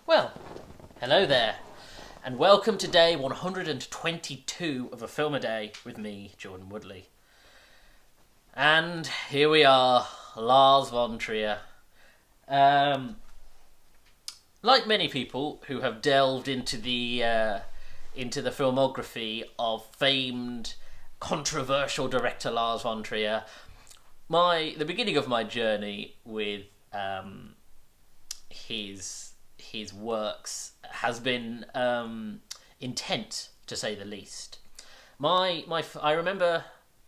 Well, hello there, and welcome to day 122 of A Film a Day with me, Jordan Woodley. And here we are, Lars von Trier. Um, like many people who have delved into the filmography of famed, controversial director Lars von Trier, the beginning of my journey with his works has been intense, to say the least. I remember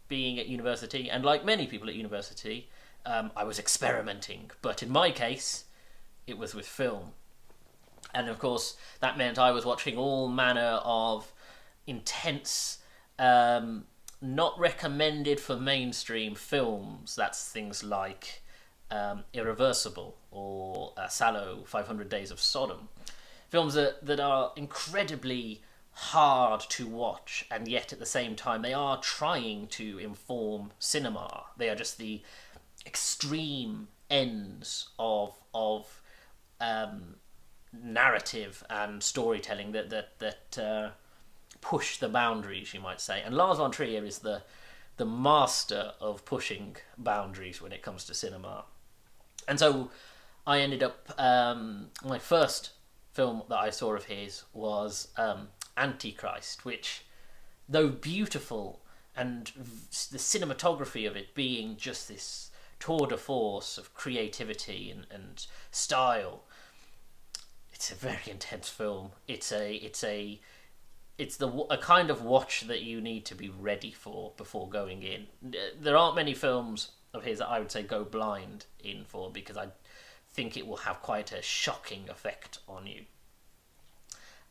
being at university, and like many people at university, I was experimenting. But in my case, it was with film, and of course that meant I was watching all manner of intense, not recommended for mainstream films. That's things like Irreversible or Sallow, 500 Days of Sodom. Films that are incredibly hard to watch, and yet at the same time they are trying to inform cinema. They are just the extreme ends of narrative and storytelling that push the boundaries, you might say. And Lars von Trier is the master of pushing boundaries when it comes to cinema. And so I ended up, my first film that I saw of his was Antichrist, which, though beautiful, and the cinematography of it being just this tour de force of creativity and style, it's a very intense film. It's a kind of watch that you need to be ready for before going in. There aren't many films of his that I would say go blind in for, because I think it will have quite a shocking effect on you.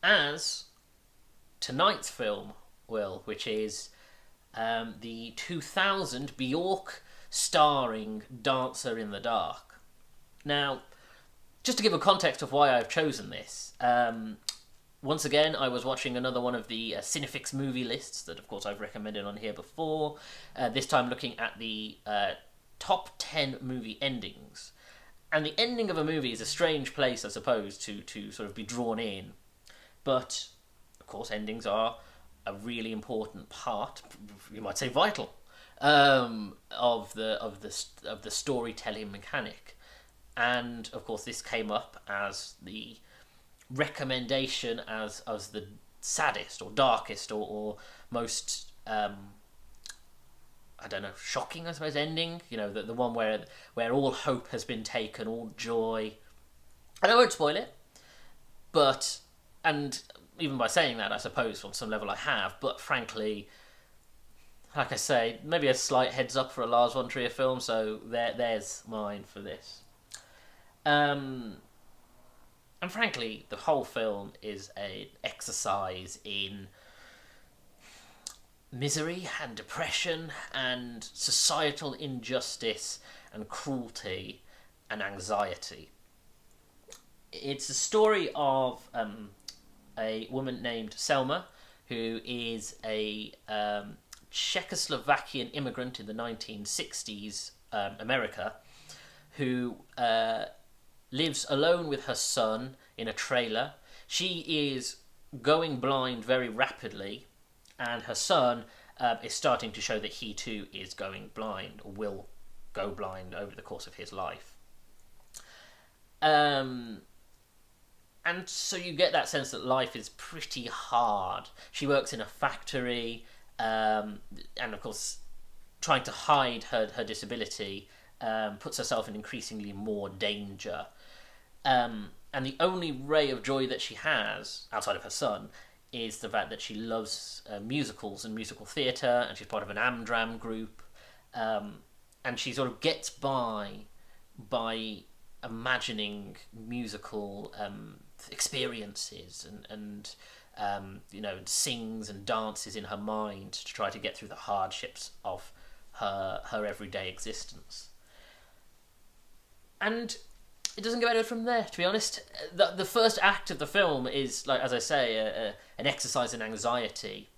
As tonight's film will, which is the 2000 Bjork starring Dancer in the Dark. Now, just to give a context of why I've chosen this, once again, I was watching another one of the Cinefix movie lists that, of course, I've recommended on here before. This time looking at the top 10 movie endings. And the ending of a movie is a strange place, I suppose, to sort of be drawn in. But, of course, endings are a really important part, you might say vital, of the storytelling mechanic. And, of course, this came up as the recommendation as the saddest or darkest or most I don't know, shocking, I suppose, ending. You know, the one where all hope has been taken, all joy. And I won't spoil it, but, and even by saying that, I suppose on some level I have, but frankly, like I say, maybe a slight heads up for a Lars von Trier film, so there's mine for this. And frankly, the whole film is an exercise in misery and depression and societal injustice and cruelty and anxiety. It's a story of a woman named Selma, who is a Czechoslovakian immigrant in the 1960s America, who lives alone with her son in a trailer. She is going blind very rapidly, and her son is starting to show that he too is going blind, or will go blind over the course of his life. And so you get that sense that life is pretty hard. She works in a factory, and of course, trying to hide her disability, puts herself in increasingly more danger. And the only ray of joy that she has, outside of her son, is the fact that she loves musicals and musical theatre, and she's part of an Amdram group, and she sort of gets by imagining musical experiences and sings and dances in her mind to try to get through the hardships of her everyday existence. And it doesn't go anywhere from there, to be honest. The first act of the film is, like, as I say, an exercise in anxiety,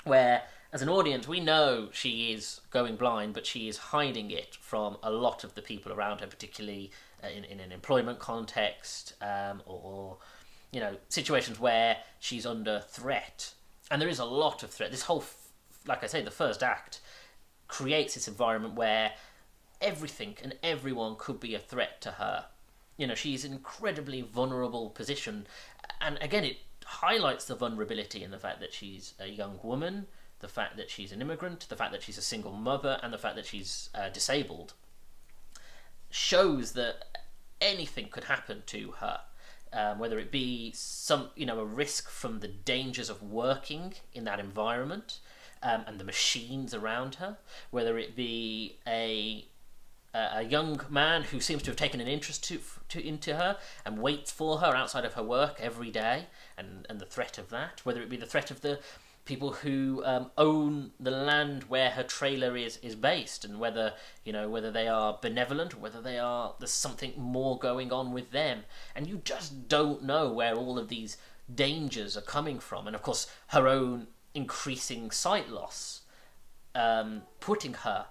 where, as an audience, we know she is going blind, but she is hiding it from a lot of the people around her, particularly in an employment context, or situations where she's under threat, and there is a lot of threat. This whole, like I say, the first act creates this environment where everything and everyone could be a threat to her. She's in an incredibly vulnerable position, and again, it highlights the vulnerability in the fact that she's a young woman, the fact that she's an immigrant, the fact that she's a single mother, and the fact that she's disabled. Shows that anything could happen to her, whether it be a risk from the dangers of working in that environment, and the machines around her, whether it be a young man who seems to have taken an interest into her and waits for her outside of her work every day, and the threat of that, whether it be the threat of the people who own the land where her trailer is based, and whether they are benevolent, or whether there's something more going on with them, and you just don't know where all of these dangers are coming from. And of course, her own increasing sight loss, putting her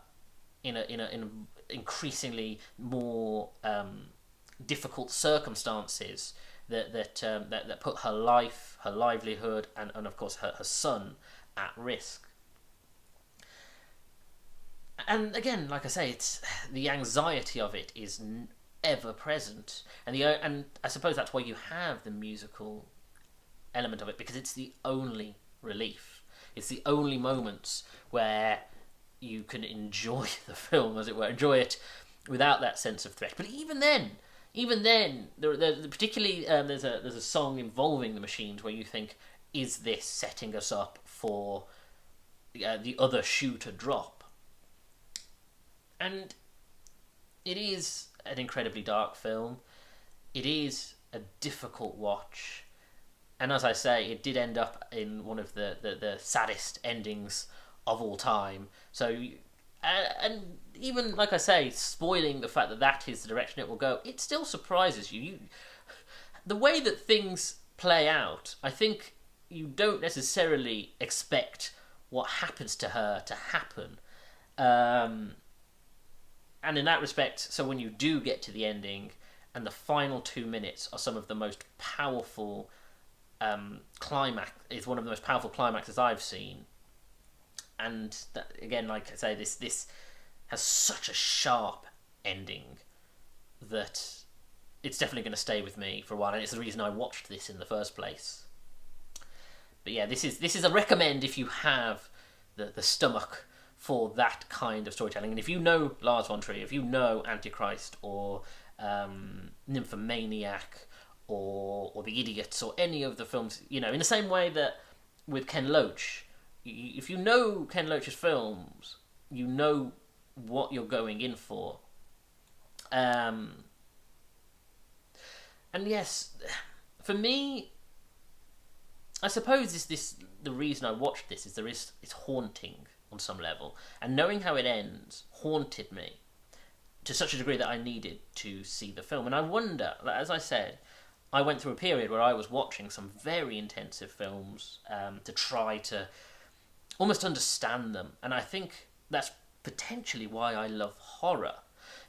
in increasingly more difficult circumstances that put her life, her livelihood, and of course her son at risk. And again, like I say, it's the anxiety of it is ever present, and I suppose that's why you have the musical element of it, because it's the only relief. It's the only moments where you can enjoy the film, as it were, enjoy it without that sense of threat. But even then, particularly there's a song involving the machines where you think, is this setting us up for the other shoe to drop? And it is an incredibly dark film. It is a difficult watch. And as I say, it did end up in one of the saddest endings of all time. So, and even, like I say, spoiling the fact that is the direction it will go, it still surprises you. The way that things play out, I think you don't necessarily expect what happens to her to happen. And in that respect, so when you do get to the ending, and the final 2 minutes are some of the most powerful climax, is one of the most powerful climaxes I've seen. And that, again, like I say, this has such a sharp ending that it's definitely going to stay with me for a while, and it's the reason I watched this in the first place. But yeah, this is a recommend if you have the stomach for that kind of storytelling. And if you know Lars von Trier, if you know Antichrist or Nymphomaniac or The Idiots or any of the films, in the same way that with Ken Loach, if you know Ken Loach's films, you know what you're going in for. And yes, for me, I suppose the reason I watched this is it's haunting on some level, and knowing how it ends haunted me to such a degree that I needed to see the film. And I wonder, as I said, I went through a period where I was watching some very intensive films to try to almost understand them, and I think that's potentially why I love horror,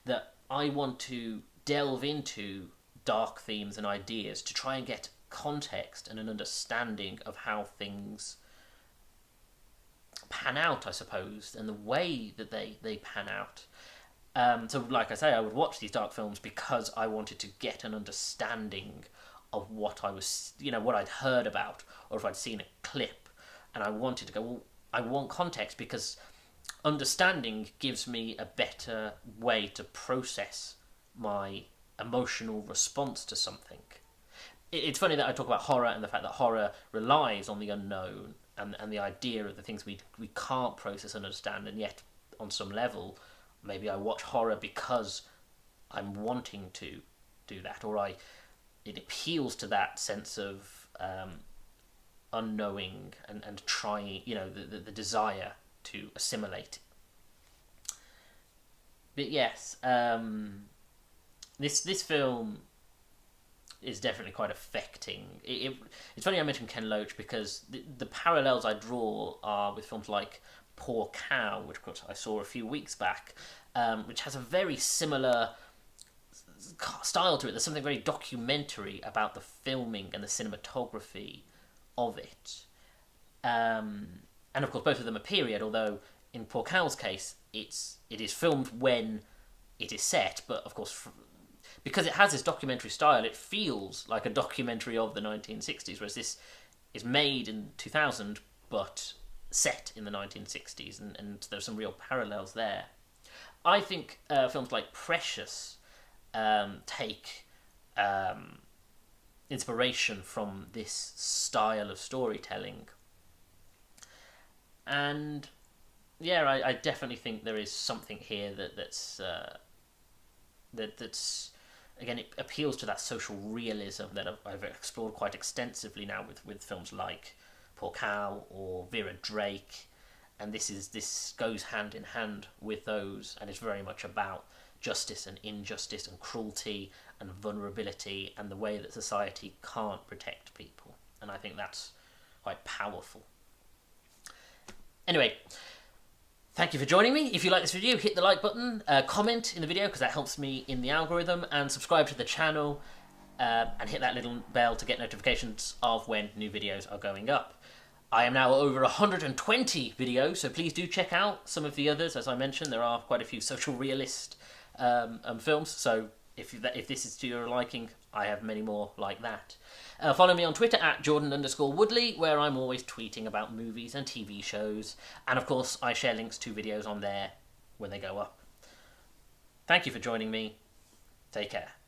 that I want to delve into dark themes and ideas to try and get context and an understanding of how things pan out, I suppose, and the way that they pan out. So like I say, I would watch these dark films because I wanted to get an understanding of what I was, what I'd heard about, or if I'd seen a clip, and I wanted to go, well, I want context, because understanding gives me a better way to process my emotional response to something. It's funny that I talk about horror and the fact that horror relies on the unknown and the idea of the things we can't process and understand, and yet on some level maybe I watch horror because I'm wanting to do that, or it appeals to that sense of unknowing and trying, the desire to assimilate. But yes, this film is definitely quite affecting. It's funny I mentioned Ken Loach, because the parallels I draw are with films like Poor Cow, which I saw a few weeks back, which has a very similar style to it. There's something very documentary about the filming and the cinematography of it. And of course, both of them are period. Although in Porcal's case, it is filmed when it is set, but of course, because it has this documentary style, it feels like a documentary of the 1960s. Whereas this is made in 2000, but set in the 1960s, and there's some real parallels there. I think films like Precious take inspiration from this style of storytelling. And yeah, I definitely think there is something here that's again, it appeals to that social realism that I've explored quite extensively now with films like Porcal or Vera Drake, and this goes hand in hand with those, and it's very much about justice and injustice and cruelty and vulnerability and the way that society can't protect people, and I think that's quite powerful. Anyway, thank you for joining me. If you like this video, hit the like button, comment in the video because that helps me in the algorithm, and subscribe to the channel, and hit that little bell to get notifications of when new videos are going up. I am now over 120 videos, so please do check out some of the others. As I mentioned, there are quite a few social realist films, so if this is to your liking, I have many more like that. Follow me on Twitter at Jordan_Woodley, where I'm always tweeting about movies and TV shows, and of course I share links to videos on there when they go up. Thank you for joining me. Take care.